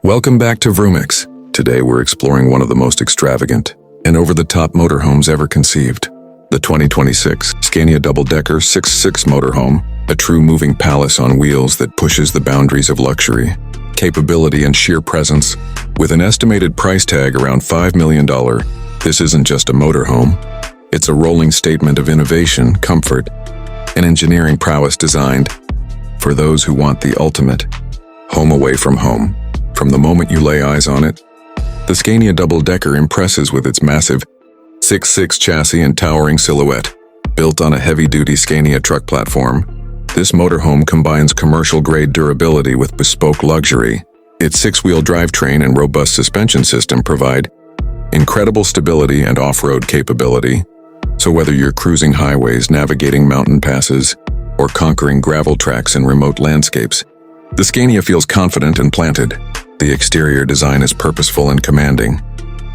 Welcome back to Vroomix. Today we're exploring one of the most extravagant and over-the-top motorhomes ever conceived. The 2026 Scania Double Decker 6.6 motorhome, a true moving palace on wheels that pushes the boundaries of luxury, capability and sheer presence. With an estimated price tag around $5 million, this isn't just a motorhome. It's a rolling statement of innovation, comfort, and engineering prowess designed for those who want the ultimate home away from home. From the moment you lay eyes on it, the Scania Double Decker impresses with its massive 6.6 chassis and towering silhouette. Built on a heavy-duty Scania truck platform, this motorhome combines commercial-grade durability with bespoke luxury. Its six-wheel drivetrain and robust suspension system provide incredible stability and off-road capability. So whether you're cruising highways, navigating mountain passes, or conquering gravel tracks in remote landscapes, the Scania feels confident and planted. The exterior design is purposeful and commanding.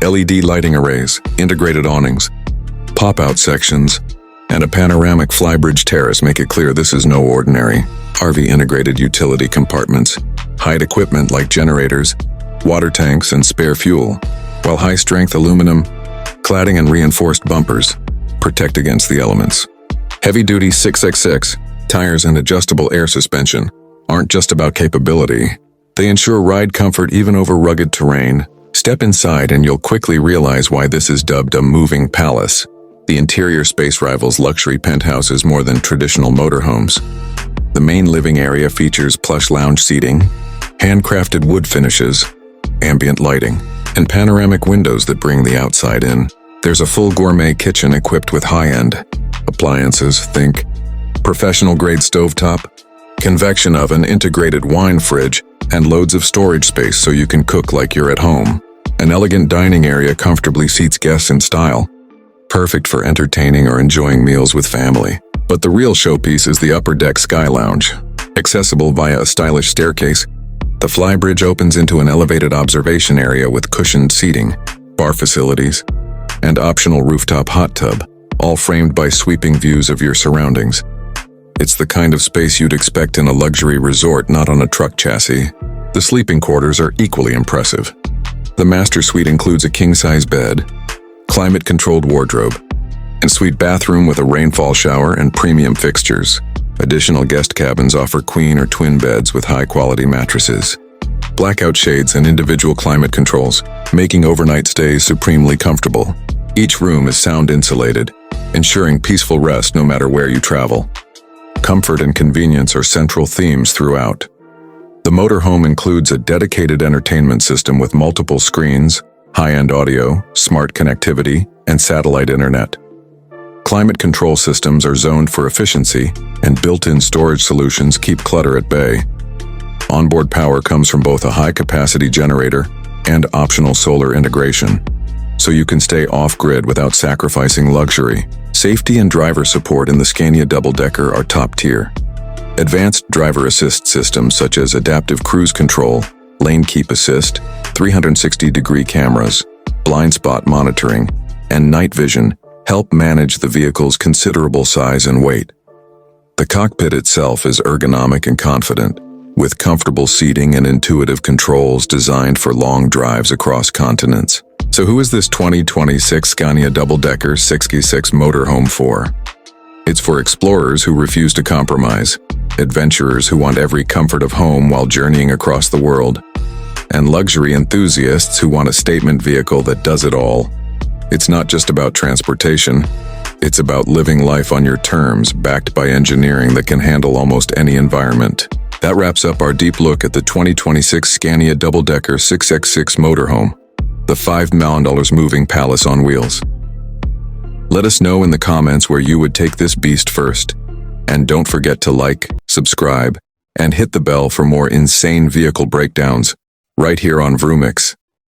LED lighting arrays, integrated awnings, pop-out sections, and a panoramic flybridge terrace make it clear this is no ordinary RV. Integrated utility compartments hide equipment like generators, water tanks, and spare fuel, while high-strength aluminum cladding and reinforced bumpers protect against the elements. Heavy-duty 6x6 tires and adjustable air suspension aren't just about capability. They ensure ride comfort even over rugged terrain. Step inside and you'll quickly realize why this is dubbed a moving palace. The interior space rivals luxury penthouses more than traditional motorhomes. The main living area features plush lounge seating, handcrafted wood finishes, ambient lighting, and panoramic windows that bring the outside in. There's a full gourmet kitchen equipped with high-end appliances. Think professional-grade stovetop, convection oven, integrated wine fridge, and loads of storage space so you can cook like you're at home. An elegant dining area comfortably seats guests in style, perfect for entertaining or enjoying meals with family. But the real showpiece is the upper deck sky lounge. Accessible via a stylish staircase, the flybridge opens into an elevated observation area with cushioned seating, bar facilities, and optional rooftop hot tub, all framed by sweeping views of your surroundings. It's the kind of space you'd expect in a luxury resort, not on a truck chassis. The sleeping quarters are equally impressive. The master suite includes a king-size bed, climate-controlled wardrobe, and suite bathroom with a rainfall shower and premium fixtures. Additional guest cabins offer queen or twin beds with high-quality mattresses, blackout shades, and individual climate controls, making overnight stays supremely comfortable. Each room is sound insulated, ensuring peaceful rest no matter where you travel. Comfort and convenience are central themes throughout. The motorhome includes a dedicated entertainment system with multiple screens, high-end audio, smart connectivity, and satellite internet. Climate control systems are zoned for efficiency, and built-in storage solutions keep clutter at bay. Onboard power comes from both a high-capacity generator and optional solar integration, so you can stay off-grid without sacrificing luxury. Safety and driver support in the Scania Double Decker are top tier. Advanced driver assist systems such as adaptive cruise control, lane keep assist, 360-degree cameras, blind spot monitoring, and night vision help manage the vehicle's considerable size and weight. The cockpit itself is ergonomic and confident, with comfortable seating and intuitive controls designed for long drives across continents. So who is this 2026 Scania Double Decker 6x6 motorhome for? It's for explorers who refuse to compromise, adventurers who want every comfort of home while journeying across the world, and luxury enthusiasts who want a statement vehicle that does it all. It's not just about transportation, it's about living life on your terms, backed by engineering that can handle almost any environment. That wraps up our deep look at the 2026 Scania Double Decker 6x6 motorhome, the $5 million moving palace on wheels. Let us know in the comments where you would take this beast first. And don't forget to like, subscribe, and hit the bell for more insane vehicle breakdowns right here on Vroomix.